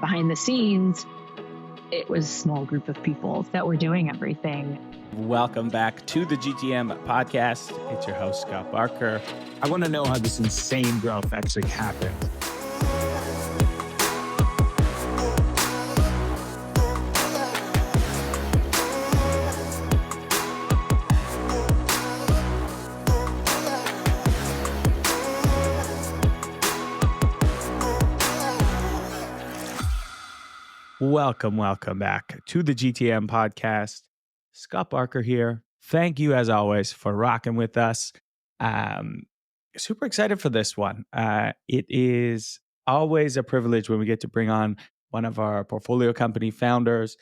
behind the scenes, it was a small group of people that were doing everything. Welcome back to the GTM podcast. It's your host, Scott Barker. I want to know how this insane growth actually happened. Welcome back to the GTM podcast. Scott Barker here. Thank you, as always, for rocking with us. Super excited for this one. It is always a privilege when we get to bring on one of our portfolio company founders,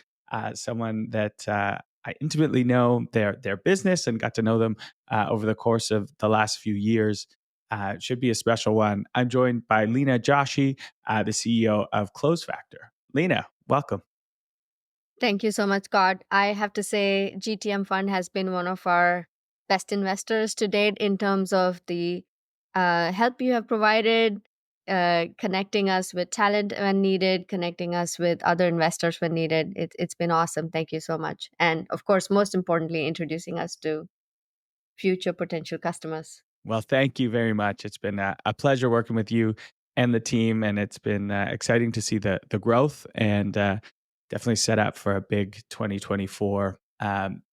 someone that I intimately know their business and got to know them over the course of the last few years. It should be a special one. I'm joined by Leena Joshi, the CEO of CloseFactor. Leena, welcome. Thank you so much, Scott. I have to say, GTM Fund has been one of our best investors to date in terms of the help you have provided, connecting us with talent when needed, connecting us with other investors when needed. It's been awesome. Thank you so much. And of course, most importantly, introducing us to future potential customers. Well, thank you very much. It's been a pleasure working with you and the team, and it's been exciting to see the growth and definitely set up for a big 2024.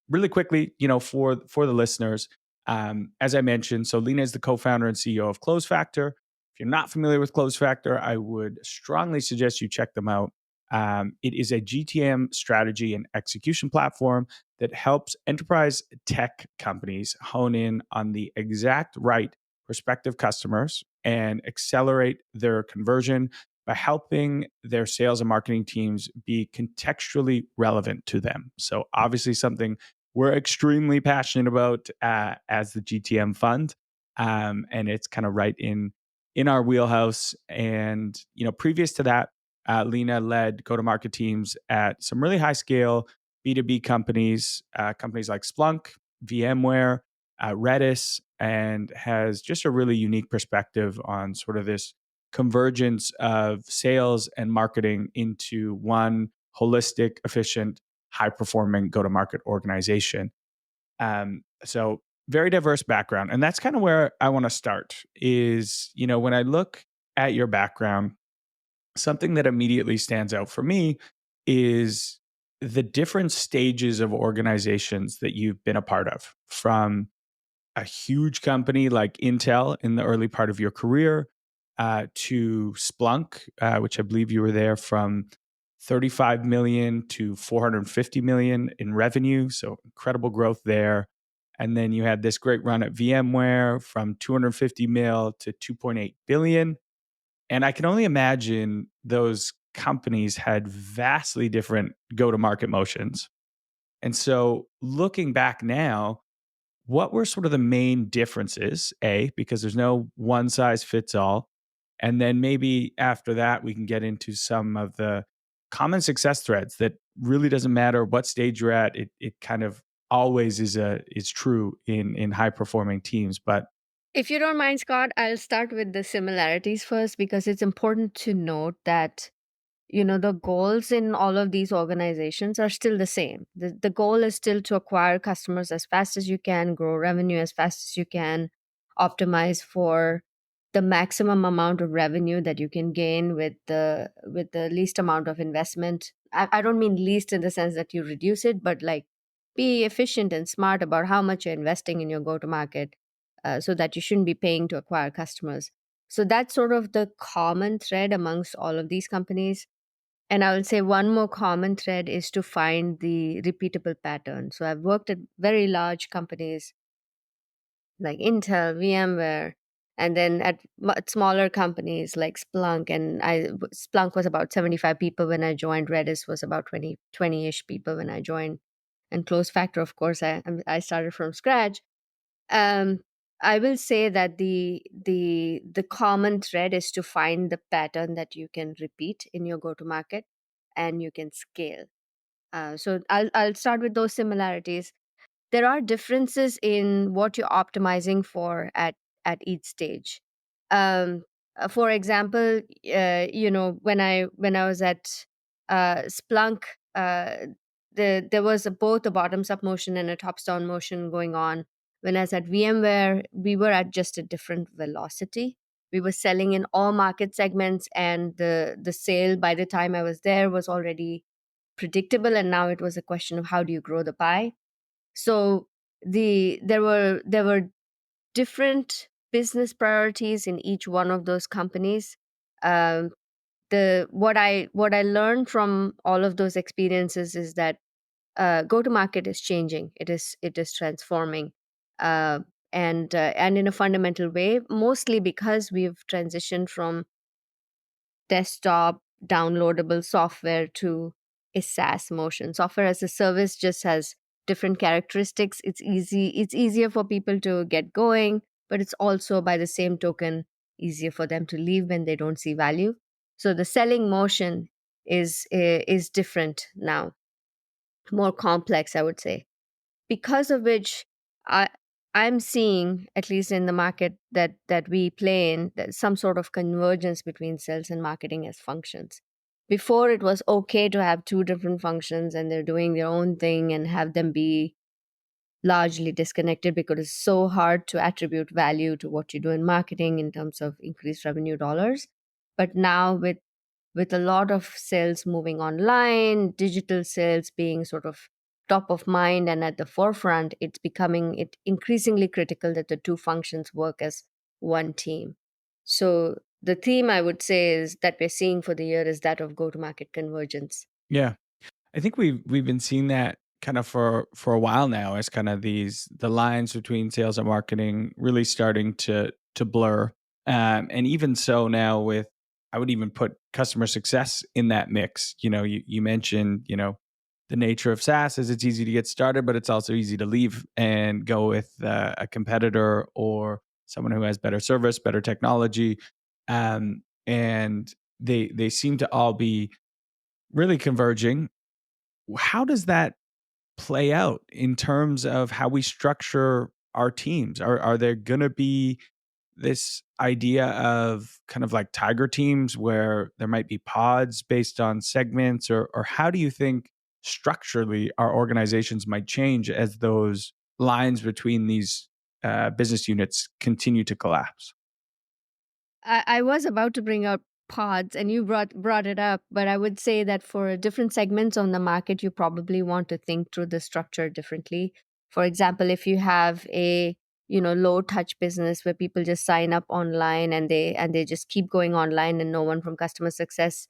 Really quickly, for the listeners, as I mentioned, so Leena is the co-founder and CEO of CloseFactor. If you're not familiar with CloseFactor, I would strongly suggest you check them out. It is a GTM strategy and execution platform that helps enterprise tech companies hone in on the exact right prospective customers and accelerate their conversion by helping their sales and marketing teams be contextually relevant to them. So obviously something we're extremely passionate about as the GTM fund. And it's kind of right in our wheelhouse. And, previous to that, Leena led go-to-market teams at some really high-scale B2B companies, companies like Splunk, VMware, Redis, and has just a really unique perspective on sort of this convergence of sales and marketing into one holistic, efficient, high-performing go-to-market organization. So very diverse background. And that's kind of where I want to start is, when I look at your background, something that immediately stands out for me is the different stages of organizations that you've been a part of, from a huge company like Intel in the early part of your career to Splunk, which I believe you were there from 35 million to 450 million in revenue. So incredible growth there. And then you had this great run at VMware from 250 mil to 2.8 billion. And I can only imagine those companies had vastly different go-to-market motions. And so looking back now, what were sort of the main differences? Because there's no one size fits all. And then maybe after that, we can get into some of the common success threads that really doesn't matter what stage you're at. It kind of always is true in high performing teams. But If you don't mind, Scott, I'll start with the similarities first because it's important to note that the goals in all of these organizations are still the same. The goal is still to acquire customers as fast as you can, grow revenue as fast as you can, optimize for the maximum amount of revenue that you can gain with the least amount of investment. I don't mean least in the sense that you reduce it, but like be efficient and smart about how much you're investing in your go-to-market so that you shouldn't be paying to acquire customers. So that's sort of the common thread amongst all of these companies. And I will say one more common thread is to find the repeatable pattern. So I've worked at very large companies like Intel, VMware, and then at smaller companies like Splunk. And Splunk was about 75 people when I joined. Redis was about 20-ish people when I joined. And CloseFactor, of course, I started from scratch. I will say that the common thread is to find the pattern that you can repeat in your go-to-market and you can scale. So I'll start with those similarities. There are differences in what you're optimizing for at each stage. For example, when I was at Splunk, there was both a bottoms up motion and a tops down motion going on. When I was at VMware, we were at just a different velocity. We were selling in all market segments, and the sale by the time I was there was already predictable, and now it was a question of how do you grow the pie. So there were different business priorities in each one of those companies. Um, the what I learned from all of those experiences is that go to market is changing. It is transforming, uh, and in a fundamental way. Mostly because we've transitioned from desktop downloadable software to a SaaS motion. Software as a service just has different characteristics. It's easier for people to get going, but it's also by the same token easier for them to leave when they don't see value. So the selling motion is different now, more complex, I would say, because of which I I'm seeing, at least in the market that we play in, that some sort of convergence between sales and marketing as functions. Before, it was okay to have two different functions and they're doing their own thing and have them be largely disconnected, because it's so hard to attribute value to what you do in marketing in terms of increased revenue dollars. But now, with a lot of sales moving online, digital sales being sort of top of mind and at the forefront, it's becoming it increasingly critical that the two functions work as one team. So the theme, I would say, is that we're seeing for the year is that of go-to-market convergence. Yeah. I think we've been seeing that kind of for a while now, as kind of the lines between sales and marketing really starting to blur. And even so now, with, I would even put customer success in that mix. You mentioned, the nature of SaaS is it's easy to get started, but it's also easy to leave and go with a competitor or someone who has better service, better technology. And they seem to all be really converging. How does that play out in terms of how we structure our teams? Are there going to be this idea of kind of like tiger teams where there might be pods based on segments, or how do you think structurally our organizations might change as those lines between these business units continue to collapse? I was about to bring up pods, and you brought it up, but I would say that for different segments on the market, you probably want to think through the structure differently. For example, if you have a low touch business where people just sign up online and they just keep going online and no one from customer success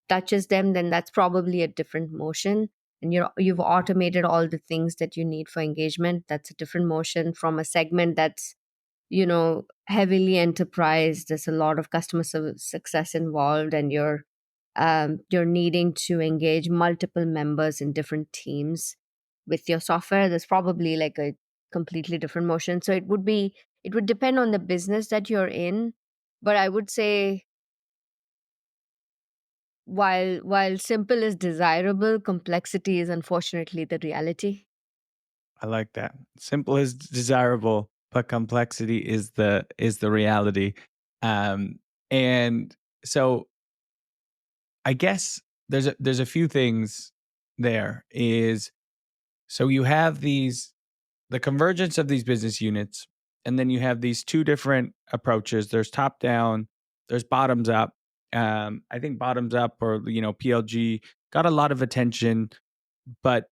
touches them, then that's probably a different motion. And you've automated all the things that you need for engagement. That's a different motion from a segment that's heavily enterprise. There's a lot of customer success involved, and you're needing to engage multiple members in different teams with your software. There's probably like a completely different motion. So it would depend on the business that you're in. But I would say, while simple is desirable, complexity is unfortunately the reality. I like that. Simple is desirable, but complexity is the reality. Um, and so I guess there's a few things there. Is so you have the convergence of these business units, and then you have these two different approaches. There's top down, there's bottoms up. I think bottoms up, or PLG, got a lot of attention, but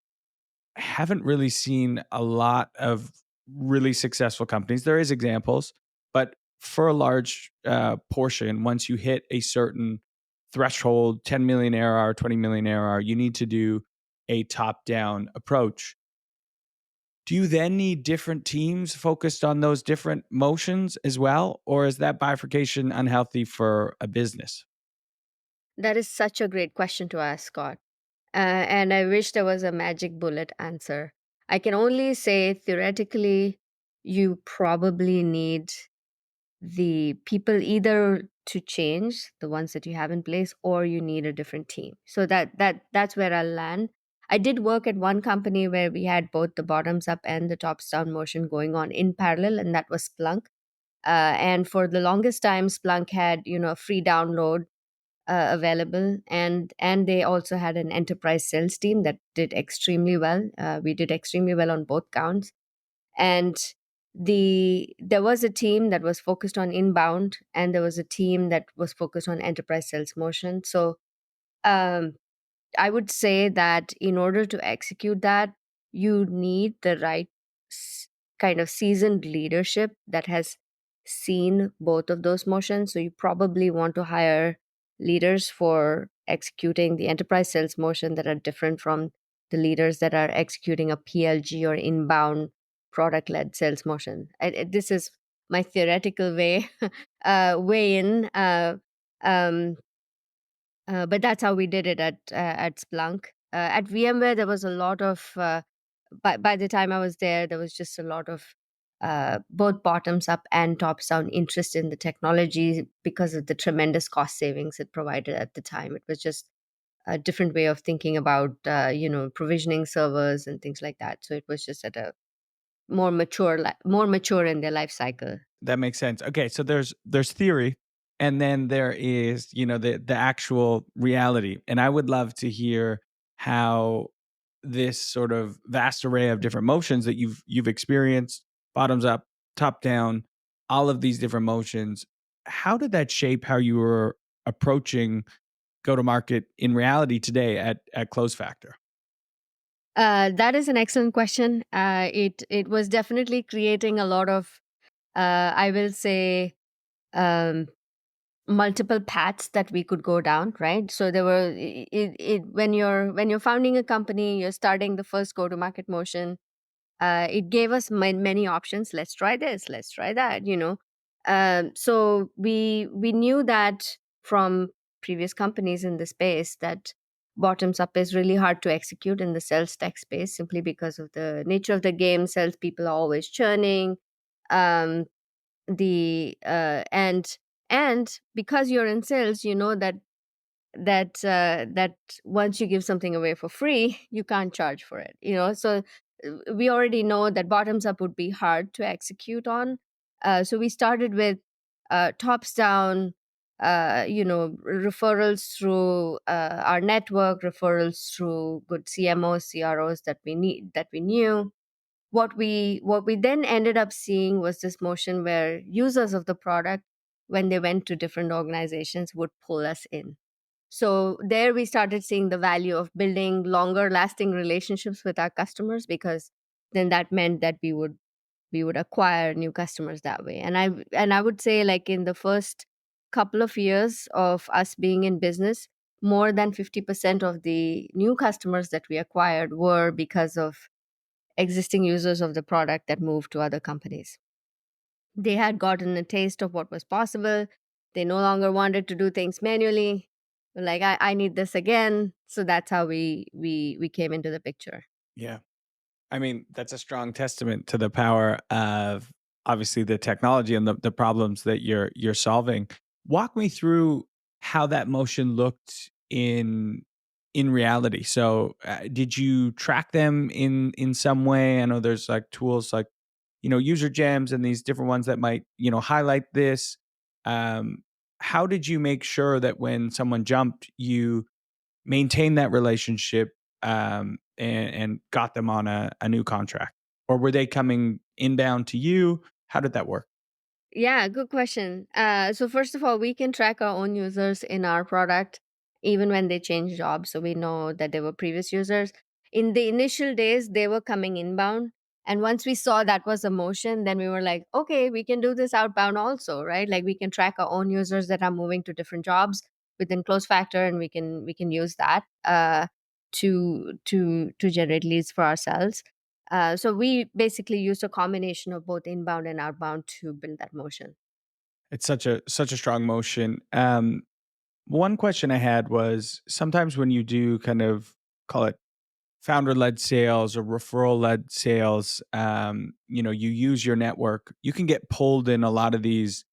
haven't really seen a lot of really successful companies. There is examples, but for a large portion, once you hit a certain threshold, 10 million ARR, 20 million ARR, you need to do a top-down approach. Do you then need different teams focused on those different motions as well? Or is that bifurcation unhealthy for a business? That is such a great question to ask, Scott. And I wish there was a magic bullet answer. I can only say theoretically, you probably need the people either to change the ones that you have in place, or you need a different team. So that's where I'll land. I did work at one company where we had both the bottoms up and the tops down motion going on in parallel, and that was Splunk. And for the longest time, Splunk had, a free download available, and they also had an enterprise sales team that did extremely well. We did extremely well on both counts, and there was a team that was focused on inbound, and there was a team that was focused on enterprise sales motion. So um, I would say that in order to execute that, you need the right s- kind of seasoned leadership that has seen both of those motions. So you probably want to hire leaders for executing the enterprise sales motion that are different from the leaders that are executing a PLG or inbound product led sales motion. This is my theoretical way in. Um, but that's how we did it at Splunk. At VMware, there was a lot of. By the time I was there was just a lot of both bottoms up and tops down interest in the technology because of the tremendous cost savings it provided at the time. It was just a different way of thinking about provisioning servers and things like that. So it was just at a more mature in their life cycle. That makes sense. Okay, so there's theory, and then there is, the actual reality. And I would love to hear how this sort of vast array of different motions that you've experienced, bottoms up, top down, all of these different motions, how did that shape how you were approaching go to market in reality today at CloseFactor? That is an excellent question. It was definitely creating a lot of, I will say, um, multiple paths that we could go down. Right. So there were when you're founding a company, you're starting the first go to market motion. It gave us many options. Let's try this. Let's try that. So we knew that from previous companies in the space that bottoms up is really hard to execute in the sales tech space simply because of the nature of the game. Salespeople are always churning. Um, the and because you're in sales, you know that once you give something away for free, you can't charge for it. So we already know that bottoms up would be hard to execute on. So we started with tops down, referrals through our network, referrals through good CMOs, CROs that we knew. What we then ended up seeing was this motion where users of the product, when they went to different organizations, would pull us in. So there we started seeing the value of building longer lasting relationships with our customers, because then that meant that we would acquire new customers that way. And I would say, like, in the first couple of years of us being in business, more than 50% of the new customers that we acquired were because of existing users of the product that moved to other companies. They had gotten a taste of what was possible. They no longer wanted to do things manually. Like, I need this again. So that's how we came into the picture. Yeah. I mean, that's a strong testament to the power of obviously the technology and the problems that you're solving. Walk me through how that motion looked in reality. So, did you track them in some way? I know there's like tools like user gems and these different ones that might highlight this. Um, how did you make sure that when someone jumped, you maintain that relationship and got them on a new contract? Or were they coming inbound to you? How did that work? Yeah, good question. So first of all, we can track our own users in our product even when they change jobs. So we know that they were previous users. In the initial days, they were coming inbound. And once we saw that was a motion, then we were like, okay, we can do this outbound also, right? Like, we can track our own users that are moving to different jobs within CloseFactor, and we can use that to generate leads for ourselves. So we basically used a combination of both inbound and outbound to build that motion. It's such a strong motion. One question I had was sometimes when you do kind of call it founder led sales or referral led sales, you use your network. You can get pulled in a lot of these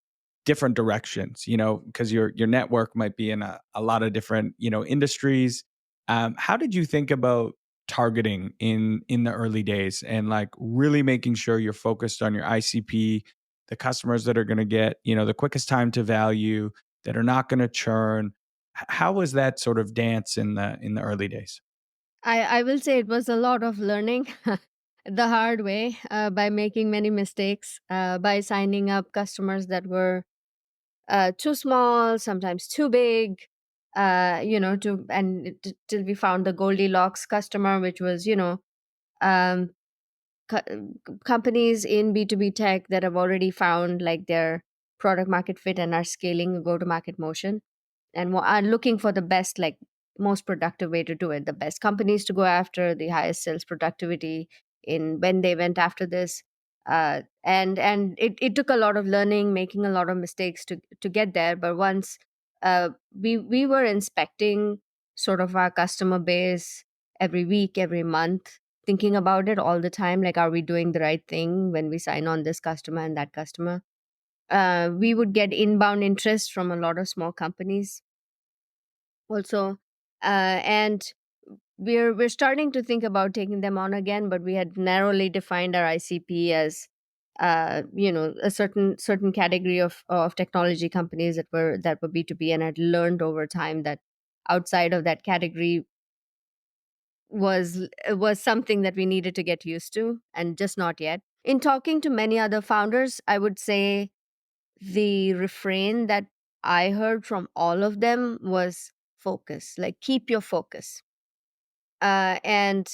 different directions, because your network might be in a lot of different, industries. How did you think about targeting in the early days and like really making sure you're focused on your ICP the customers that are going to get, the quickest time to value, that are not going to churn. How was that sort of dance in the early days? I will say it was a lot of learning the hard way, by making many mistakes, by signing up customers that were too small, sometimes too big, till we found the Goldilocks customer, which was, um, companies in B2B tech that have already found like their product market fit and are scaling a go to market motion and are looking for the best, like most productive way to do it, the best companies to go after, the highest sales productivity in when they went after this. And it took a lot of learning, making a lot of mistakes to get there. But once we were inspecting sort of our customer base every week, every month, thinking about it all the time, like are we doing the right thing when we sign on this customer and that customer. We would get inbound interest from a lot of small companies also, and we're starting to think about taking them on again, but we had narrowly defined our ICP as a certain category of technology companies that were B2B, and had learned over time that outside of that category was something that we needed to get used to, and just not yet. In talking to many other founders, I would say the refrain that I heard from all of them was focus, like keep your focus. And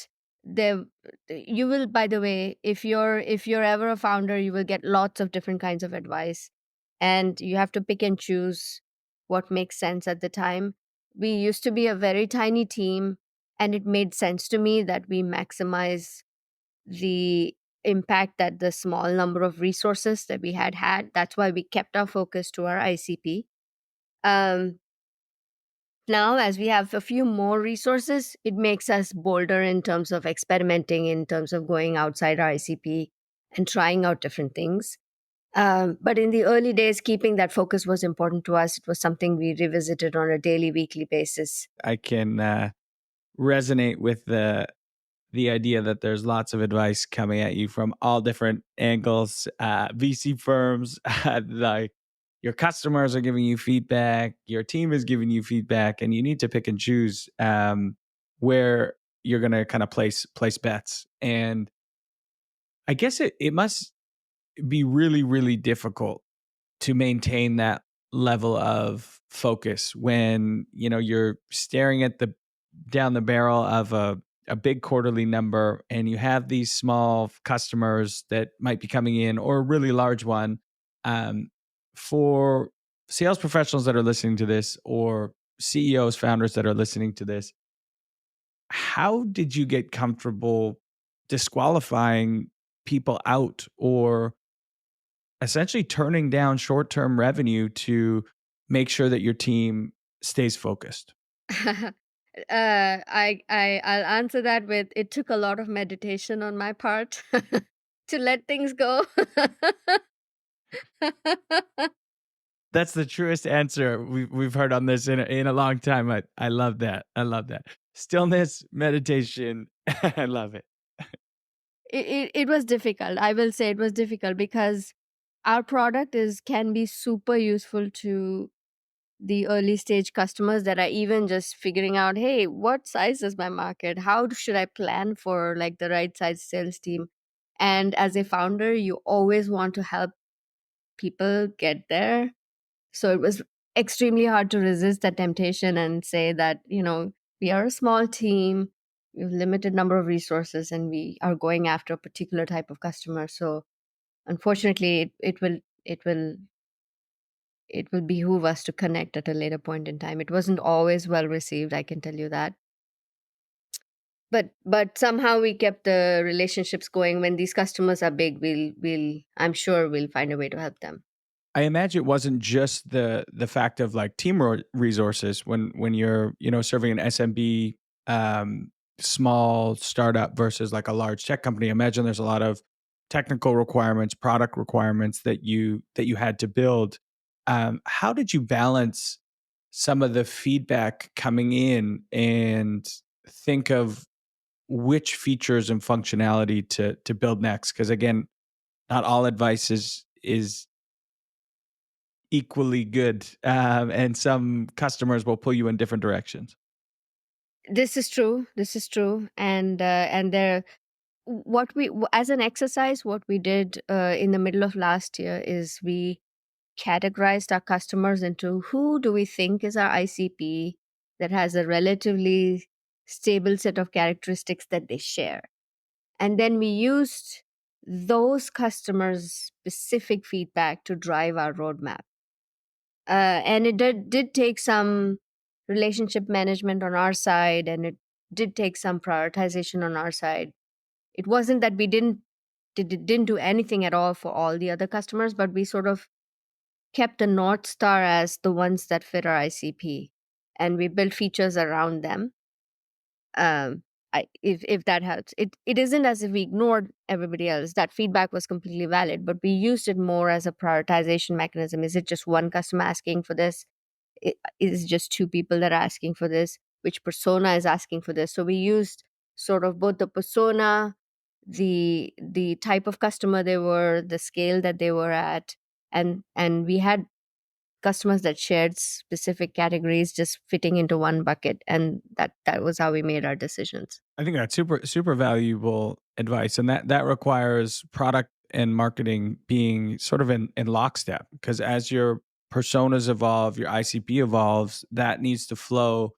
there you will, by the way, if you're ever a founder, you will get lots of different kinds of advice, and you have to pick and choose what makes sense at the time. We used to be a very tiny team, and it made sense to me that we maximize the impact that the small number of resources that we had. That's why we kept our focus to our ICP. um, Now, as we have a few more resources, it makes us bolder in terms of experimenting, in terms of going outside our ICP and trying out different things. But in the early days, keeping that focus was important to us. It was something we revisited on a daily, weekly basis. I can resonate with the idea that there's lots of advice coming at you from all different angles. VC firms, like your customers are giving you feedback, your team is giving you feedback, and you need to pick and choose where you're going to kind of place bets. And I guess it must be really, really difficult to maintain that level of focus when you're staring at the down the barrel of a big quarterly number, and you have these small customers that might be coming in, or a really large one. For sales professionals that are listening to this, or CEOs, founders that are listening to this, how did you get comfortable disqualifying people out, or essentially turning down short-term revenue to make sure that your team stays focused? I'll answer that with, it took a lot of meditation on my part to let things go. That's the truest answer we've heard on this in a long time. I love that. I love that. Stillness, meditation. I love it. It was difficult. I will say it was difficult because our product can be super useful to the early stage customers that are even just figuring out, hey, what size is my market? How should I plan for like the right size sales team? And as a founder, you always want to help people get there. So it was extremely hard to resist that temptation and say that, we are a small team, we have limited number of resources, and we are going after a particular type of customer. So unfortunately, it will behoove us to connect at a later point in time. It wasn't always well received, I can tell you that. But somehow we kept the relationships going. When these customers are big, I'm sure we'll find a way to help them. I imagine it wasn't just the fact of like team resources when you're serving an SMB, small startup versus like a large tech company. I imagine there's a lot of technical requirements, product requirements that you had to build. How did you balance some of the feedback coming in and think of which features and functionality to build next? Because again, not all advice is equally good, and some customers will pull you in different directions. This is true. This is true. And there, as an exercise, what we did in the middle of last year is we categorized our customers into who do we think is our ICP that has a relatively stable set of characteristics that they share. And then we used those customers' specific feedback to drive our roadmap. And it did take some relationship management on our side, and it did take some prioritization on our side. It wasn't that we didn't do anything at all for all the other customers, but we sort of kept the North Star as the ones that fit our ICP, and we built features around them. If that helps, it isn't as if we ignored everybody else. That feedback was completely valid, but we used it more as a prioritization mechanism. Is it just one customer asking for this? Is it just two people that are asking for this? Which persona is asking for this? So we used sort of both the persona, the type of customer they were, the scale that they were at, and we had customers that shared specific categories just fitting into one bucket, and that was how we made our decisions. I think that's super valuable advice, and that requires product and marketing being sort of in lockstep, because as your personas evolve, your ICP evolves, that needs to flow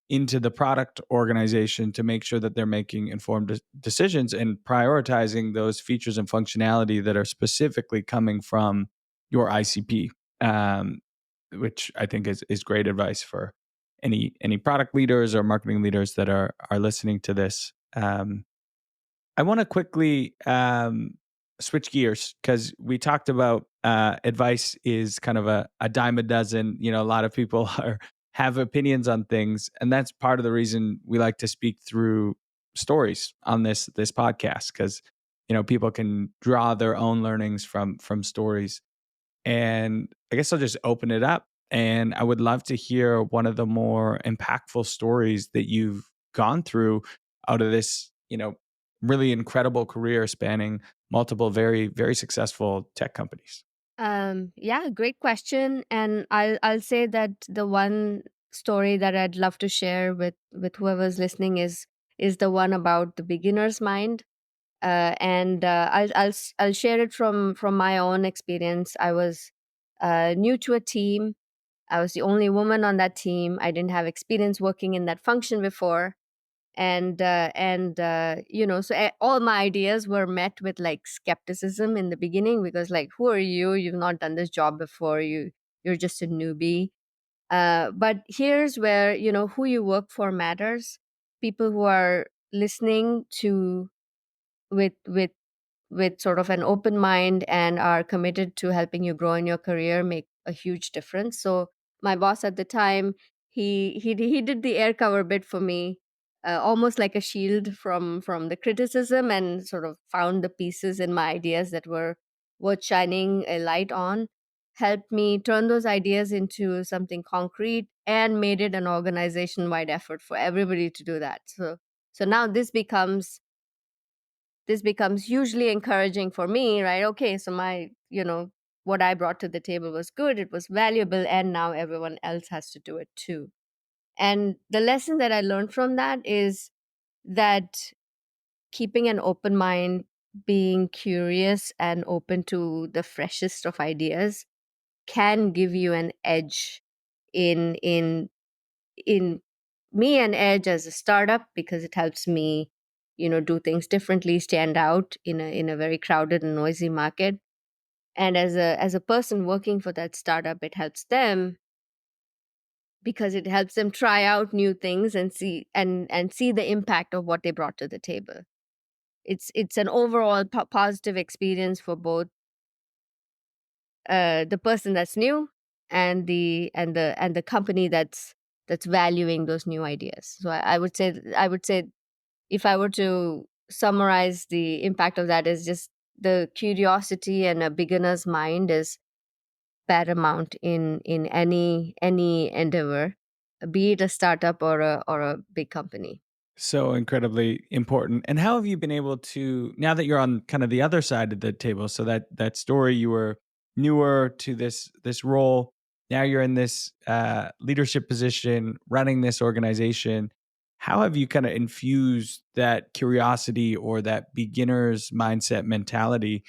into the product organization to make sure that they're making informed decisions and prioritizing those features and functionality that are specifically coming from your ICP, which I think is great advice for any product leaders or marketing leaders that are listening to this. I want to quickly switch gears, because we talked about advice is kind of a dime a dozen. A lot of people have opinions on things, and that's part of the reason we like to speak through stories on this podcast, because people can draw their own learnings from stories. And I guess I'll just open it up. And I would love to hear one of the more impactful stories that you've gone through out of this, really incredible career spanning multiple very, very successful tech companies. Yeah, great question. And I'll say that the one story that I'd love to share with whoever's listening is the one about the beginner's mind. And I'll share it from my own experience. I was new to a team. I was the only woman on that team. I didn't have experience working in that function before, and so all my ideas were met with like skepticism in the beginning, because like, who are you? You've not done this job before. You're just a newbie. But here's where who you work for matters. People who are listening to with sort of an open mind and are committed to helping you grow in your career make a huge difference. So my boss at the time, he did the air cover bit for me, almost like a shield from the criticism, and sort of found the pieces in my ideas that were worth shining a light on, helped me turn those ideas into something concrete, and made it an organization wide effort for everybody to do that. So now this becomes hugely encouraging for me, right? Okay, so my, what I brought to the table was good, it was valuable, and now everyone else has to do it too. And the lesson that I learned from that is that keeping an open mind, being curious and open to the freshest of ideas can give you an edge in me, an edge as a startup, because it helps me do things differently, stand out in a very crowded and noisy market. And as a person working for that startup, it helps them, because it helps them try out new things and see the impact of what they brought to the table. It's an overall positive experience for both the person that's new and the company that's valuing those new ideas. So I would say if I were to summarize the impact of that, is just the curiosity and a beginner's mind is paramount in any endeavor, be it a startup or a big company. So incredibly important. And how have you been able to, now that you're on kind of the other side of the table, so that story you were newer to this role. Now you're in this leadership position, running this organization. How have you kind of infused that curiosity or that beginner's mindset mentality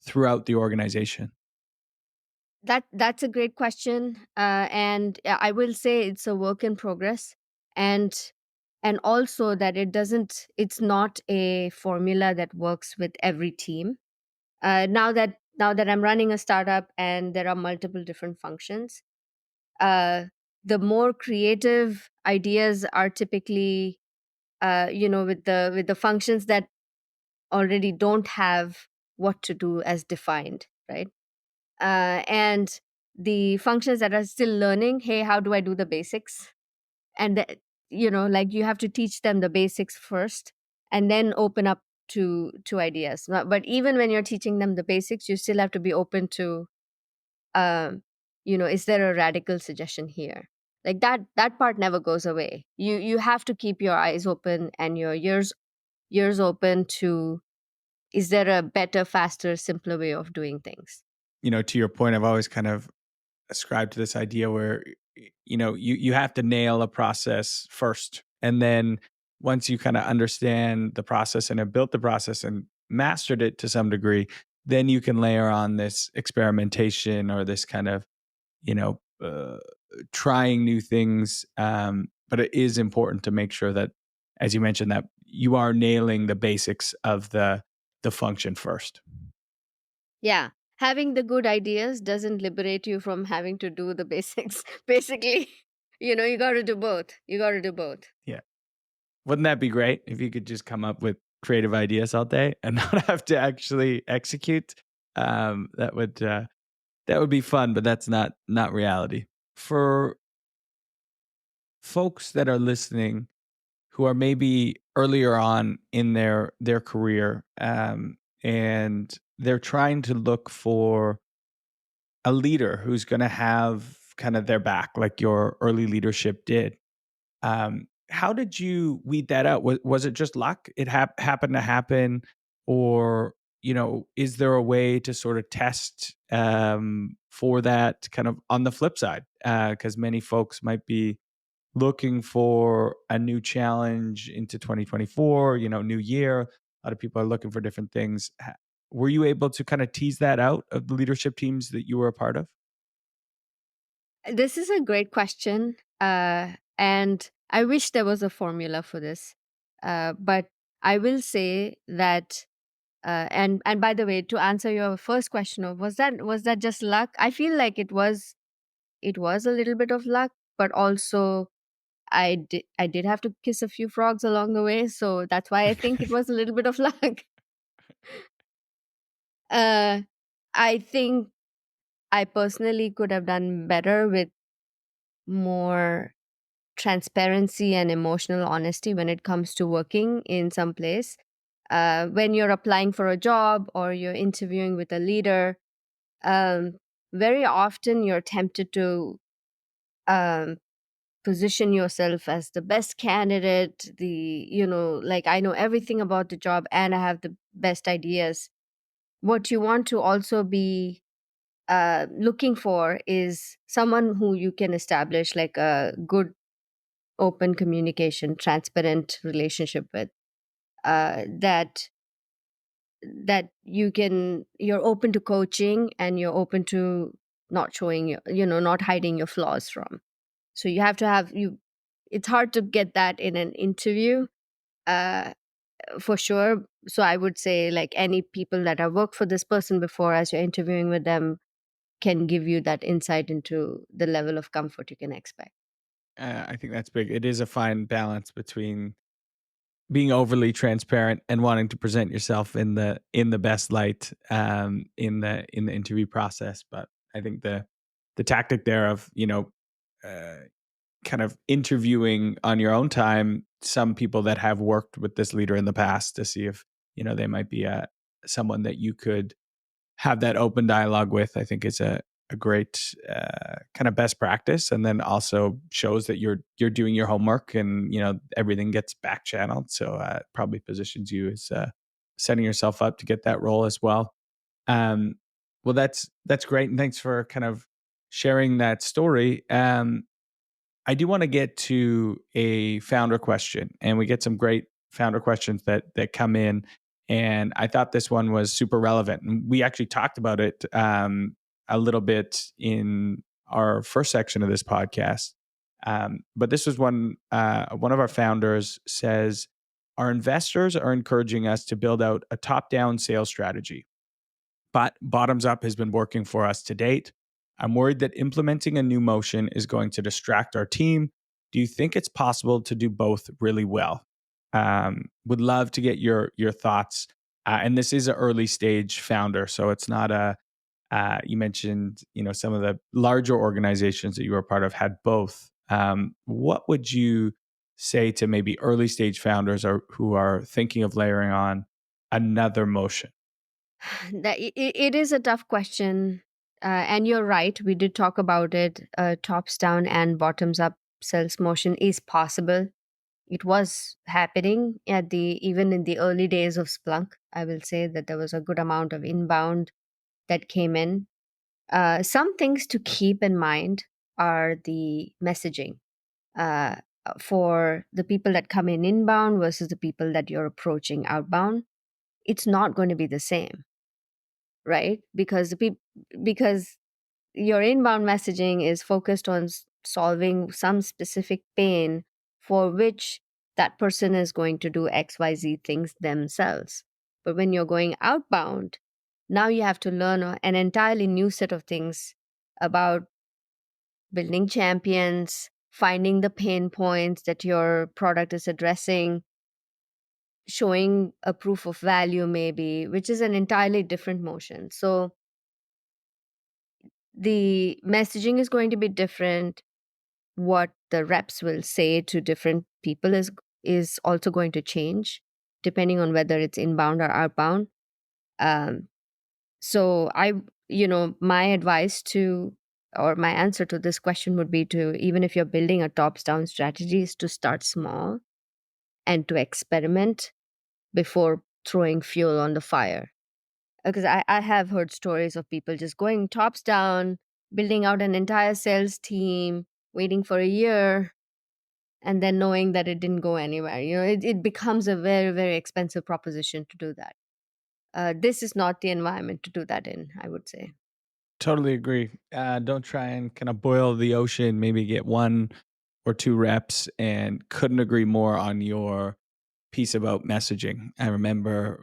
throughout the organization? That's a great question, and I will say it's a work in progress, and also that it's not a formula that works with every team. Now that I'm running a startup and there are multiple different functions, uh, the more creative ideas are typically, with the functions that already don't have what to do as defined, right? And the functions that are still learning, hey, how do I do the basics? And like you have to teach them the basics first, and then open up to ideas. But even when you're teaching them the basics, you still have to be open to, um, is there a radical suggestion here? Like that part never goes away. You have to keep your eyes open and your ears open to, is there a better, faster, simpler way of doing things? To your point, I've always kind of ascribed to this idea where you have to nail a process first, and then once you kind of understand the process and have built the process and mastered it to some degree, then you can layer on this experimentation or this kind of you know uh, trying new things. But it is important to make sure that, as you mentioned, that you are nailing the basics of the function first. Yeah. Having the good ideas doesn't liberate you from having to do the basics. Basically, you got to do both. You got to do both. Yeah. Wouldn't that be great if you could just come up with creative ideas all day and not have to actually execute? That would be fun, but that's not reality. For folks that are listening who are maybe earlier on in their career, and they're trying to look for a leader who's going to have kind of their back, like your early leadership did. How did you weed that out? Was it just luck? It happened to happen, or is there a way to sort of test for that kind of on the flip side? Because many folks might be looking for a new challenge into 2024. New year. A lot of people are looking for different things. Were you able to kind of tease that out of the leadership teams that you were a part of? This is a great question. And I wish there was a formula for this. But I will say that, and by the way, to answer your first question of was that just luck? I feel like it was a little bit of luck, but also I did have to kiss a few frogs along the way, so that's why I think it was a little bit of luck. Uh, I think I personally could have done better with more transparency and emotional honesty when it comes to working in some place. When you're applying for a job or you're interviewing with a leader, um, very often you're tempted to um, position yourself as the best candidate, like, I know everything about the job and I have the best ideas. What you want to also be looking for is someone who you can establish like a good open communication, transparent relationship with, that you're open to coaching and you're open to not showing not hiding your flaws from. So you have to have you it's hard to get that in an interview, uh for sure. So I would say, like, any people that have worked for this person before, as you're interviewing with them, can give you that insight into the level of comfort you can expect. I think that's big. It is a fine balance between being overly transparent and wanting to present yourself in the best light, in the interview process. But I think the tactic there of uh, kind of interviewing on your own time some people that have worked with this leader in the past to see if they might be someone that you could have that open dialogue with, I think is a great kind of best practice, and then also shows that you're doing your homework and everything gets back channeled. So it probably positions you as setting yourself up to get that role as well. Um, Well, that's great, and thanks for kind of sharing that story. I do want to get to a founder question, and we get some great founder questions that come in. And I thought this one was super relevant. And we actually talked about it a little bit in our first section of this podcast. But this was one of our founders says, our investors are encouraging us to build out a top-down sales strategy, but bottoms up has been working for us to date. I'm worried that implementing a new motion is going to distract our team. Do you think it's possible to do both really well? Would love to get your thoughts. And this is an early stage founder, so it's not a. You mentioned, some of the larger organizations that you were part of had both. What would you say to maybe early stage founders who are thinking of layering on another motion? It is a tough question. And you're right. We did talk about it. Tops down and bottoms up sales motion is possible. It was happening even in the early days of Splunk. I will say that there was a good amount of inbound that came in. Some things to keep in mind are the messaging for the people that come in inbound versus the people that you're approaching outbound. It's not going to be the same, right? Because your inbound messaging is focused on solving some specific pain for which that person is going to do XYZ things themselves. But when you're going outbound, now you have to learn an entirely new set of things about building champions, finding the pain points that your product is addressing, showing a proof of value, maybe, which is an entirely different motion. So the messaging is going to be different. What the reps will say to different people is also going to change depending on whether it's inbound or outbound. So my advice or my answer to this question would be to, even if you're building a tops down strategy, is to start small and to experiment before throwing fuel on the fire. Because I have heard stories of people just going tops down, building out an entire sales team, waiting for a year, and then knowing that it didn't go anywhere. It becomes a very, very expensive proposition to do that. This is not the environment to do that in, I would say. Totally agree. Don't try and kind of boil the ocean, maybe get one or two reps, and couldn't agree more on your piece about messaging. I remember,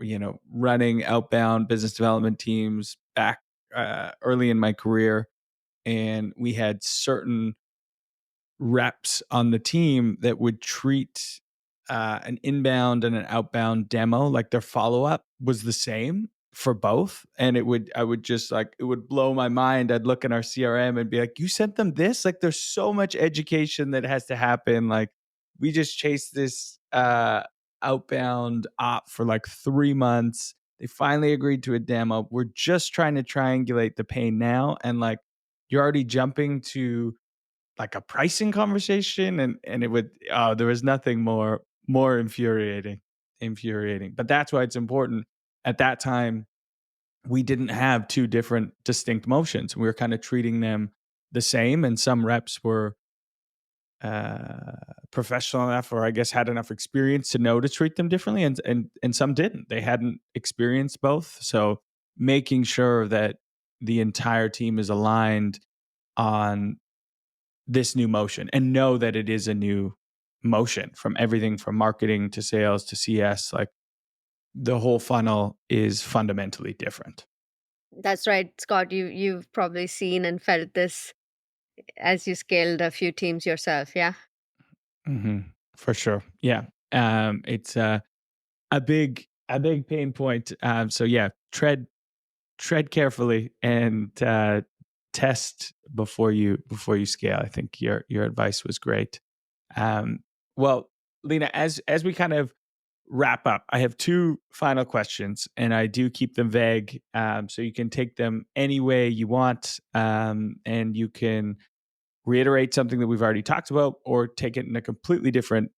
running outbound business development teams back early in my career, and we had certain reps on the team that would treat an inbound and an outbound demo like their follow-up was the same for both. And it would blow my mind. I'd look in our CRM and be like, you sent them this? Like, there's so much education that has to happen. Like, we just chased this outbound op for like 3 months. They finally agreed to a demo. We're just trying to triangulate the pain now. And like, you're already jumping to like a pricing conversation, and it would there was nothing more infuriating. But that's why it's important. At that time, we didn't have two different distinct motions. We were kind of treating them the same, and some reps were professional enough, or I guess had enough experience to know to treat them differently, and some didn't. They hadn't experienced both. So making sure that the entire team is aligned on this new motion and know that it is a new motion, from everything from marketing to sales to CS. Like, the whole funnel is fundamentally different. That's right, Scott. You've probably seen and felt this as you scaled a few teams yourself, yeah? Mm-hmm. For sure. Yeah. It's a big pain point. So yeah, tread carefully and test before you scale. I think your advice was great. Well, Leena, as we kind of wrap up, I have two final questions, and I do keep them vague, so you can take them any way you want, and you can reiterate something that we've already talked about or take it in a completely different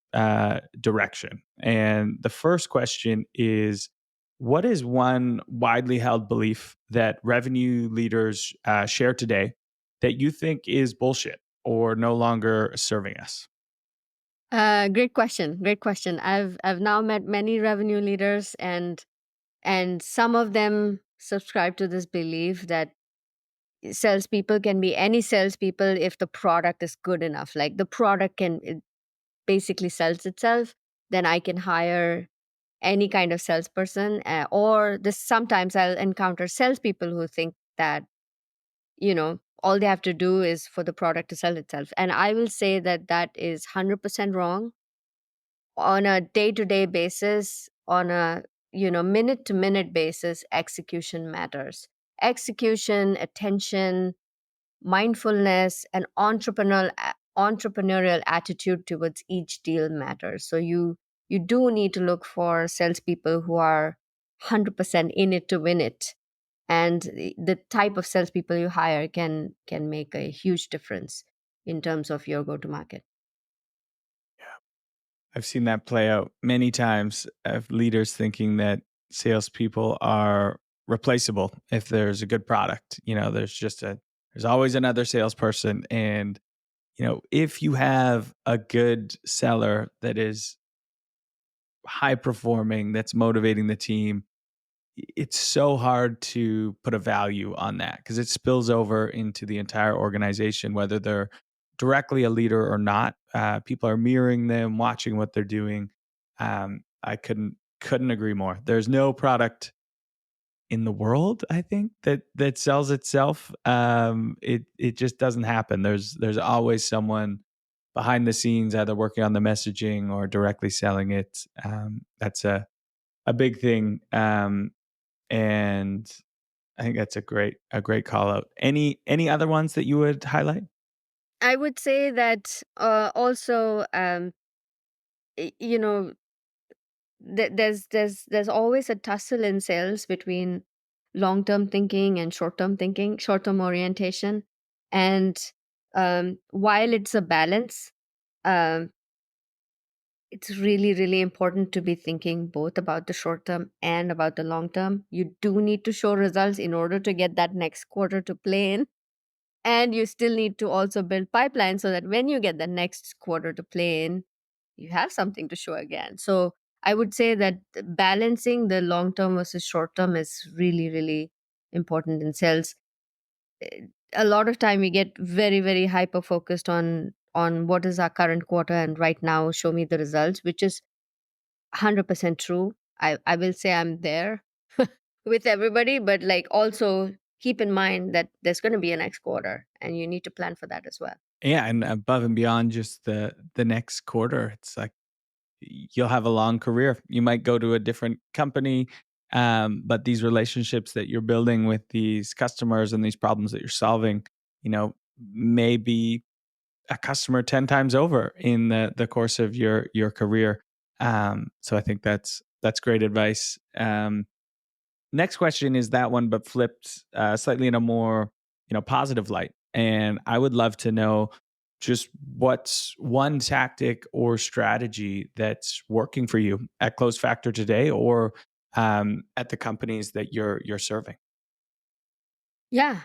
direction. And the first question is, What is one widely held belief that revenue leaders share today that you think is bullshit or no longer serving us? Great question. Great question. I've now met many revenue leaders, and some of them subscribe to this belief that salespeople can be any salespeople if the product is good enough. Like the product can it basically sells itself, then I can hire any kind of salesperson. Or this sometimes I'll encounter salespeople who think that all they have to do is for the product to sell itself, and I will say that that is 100% wrong. On a day-to-day basis, on a minute-to-minute basis, execution matters. Execution, attention, mindfulness, and entrepreneurial attitude towards each deal matters. So you do need to look for salespeople who are 100% in it to win it, and the type of salespeople you hire can make a huge difference in terms of your go to market. I've seen that play out many times of leaders thinking that salespeople are replaceable if there's a good product. There's always another salesperson. And, if you have a good seller that is high performing, that's motivating the team, it's so hard to put a value on that because it spills over into the entire organization, whether they're directly a leader or not. People are mirroring them, watching what they're doing. I couldn't agree more. There's no product in the world, I think, that sells itself. It just doesn't happen. There's always someone behind the scenes, either working on the messaging or directly selling it. That's a big thing. And I think that's a great call out. Any other ones that you would highlight? I would say that also, you know, there's always a tussle in sales between long term thinking and short term thinking, short term orientation, and while it's a balance, um, it's really important to be thinking both about the short term and about the long term. You do need to show results in order to get that next quarter to play in, and you still need to also build pipeline so that when you get the next quarter to play in, you have something to show again. So I would say that balancing the long term versus short term is really important in sales. A lot of time we get very hyper focused on what is our current quarter and right now show me the results, which is 100% true. I will say I'm there with everybody, but like also keep in mind that there's going to be a next quarter and you need to plan for that as well. Yeah, and above and beyond just the next quarter, it's like you'll have a long career. You might go to a different company, but these relationships that you're building with these customers and these problems that you're solving, may be a customer 10 times over in the course of your career. So I think that's great advice. Next question is that one, but flipped slightly in a more positive light. And I would love to know just what's one tactic or strategy that's working for you at CloseFactor today, or at the companies that you're serving. Yeah,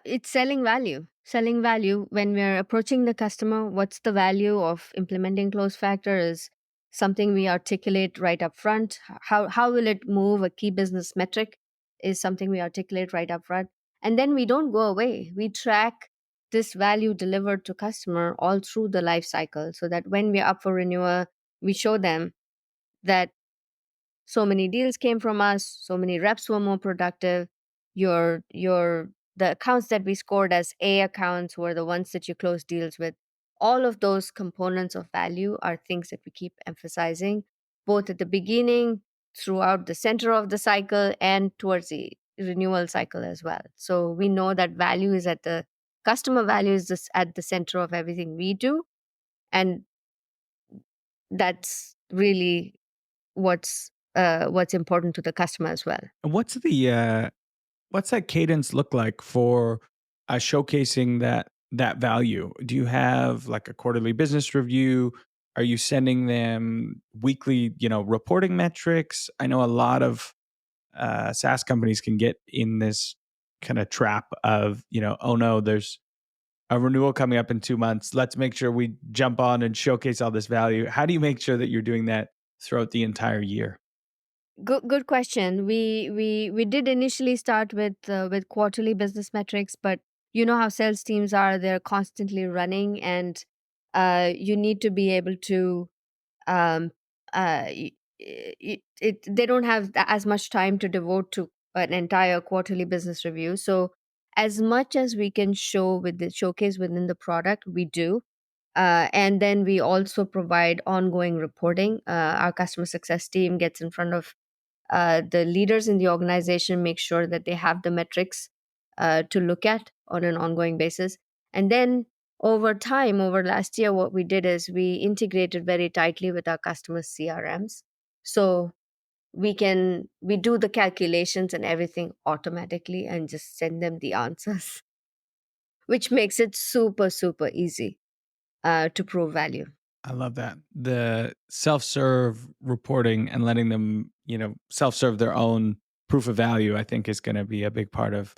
it's selling value. Selling value when we're approaching the customer. What's the value of implementing close factor is something we articulate right up front. How will it move a key business metric is something we articulate right up front. And then we don't go away. We track this value delivered to customer all through the life cycle so that when we're up for renewal, we show them that so many deals came from us, so many reps were more productive. Your the accounts that we scored as A accounts were the ones that you closed deals with. All of those components of value are things that we keep emphasizing both at the beginning, throughout the center of the cycle, and towards the renewal cycle as well. So we know that value is at the customer value is just at the center of everything we do, and that's really what's important to the customer as well. And what's that cadence look like for showcasing that value? Do you have like a quarterly business review? Are you sending them weekly, reporting metrics? I know a lot of SaaS companies can get in this kind of trap of, oh no, there's a renewal coming up in 2 months. Let's make sure we jump on and showcase all this value. How do you make sure that you're doing that throughout the entire year? Good question. We did initially start with quarterly business metrics, but you know how sales teams are, they're constantly running, and you need to be able to um they don't have as much time to devote to an entire quarterly business review. So as much as we can showcase within the product, we do. And then we also provide ongoing reporting. Our customer success team gets in front of the leaders in the organization, make sure that they have the metrics to look at on an ongoing basis. And then over time, over last year, what we did is we integrated very tightly with our customers' CRMs. So we do the calculations and everything automatically and just send them the answers, which makes it super, super easy to prove value. I love that. The self-serve reporting and letting them, self-serve their own proof of value, I think is going to be a big part of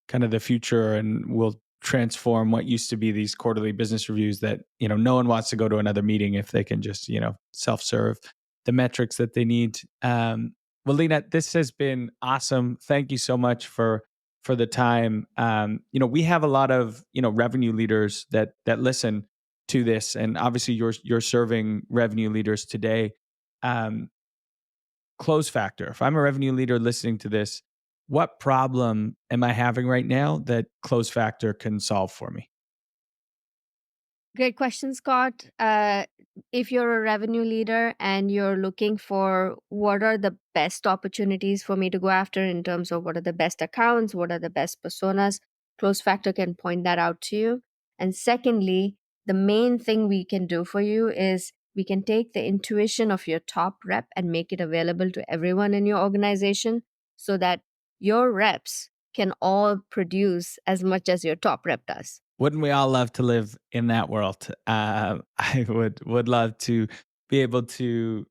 kind of the future, and will transform what used to be these quarterly business reviews that, no one wants to go to another meeting if they can just, self-serve the metrics that they need. Well, Leena, this has been awesome. Thank you so much for the time. We have a lot of, revenue leaders that listen to this, and obviously you're serving revenue leaders today. CloseFactor, if I'm a revenue leader listening to this, what problem am I having right now that CloseFactor can solve for me? Great question, Scott. If you're a revenue leader and you're looking for what are the best opportunities for me to go after in terms of what are the best accounts, what are the best personas, CloseFactor can point that out to you. And secondly, the main thing we can do for you is we can take the intuition of your top rep and make it available to everyone in your organization so that your reps can all produce as much as your top rep does. Wouldn't we all love to live in that world? I would love to be able to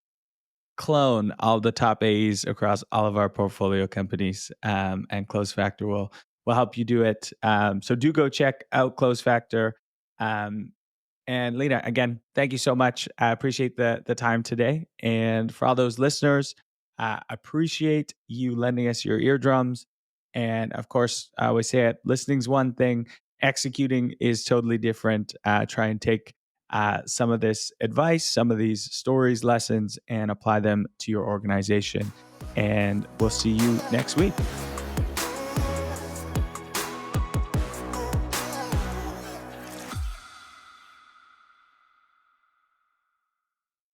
clone all the top A's across all of our portfolio companies, and CloseFactor will help you do it. So do go check out CloseFactor. And Leena, again, thank you so much. I appreciate the time today. And for all those listeners, appreciate you lending us your eardrums. And of course, I always say it, listening's one thing, executing is totally different. Try and take some of this advice, some of these stories, lessons, and apply them to your organization. And we'll see you next week.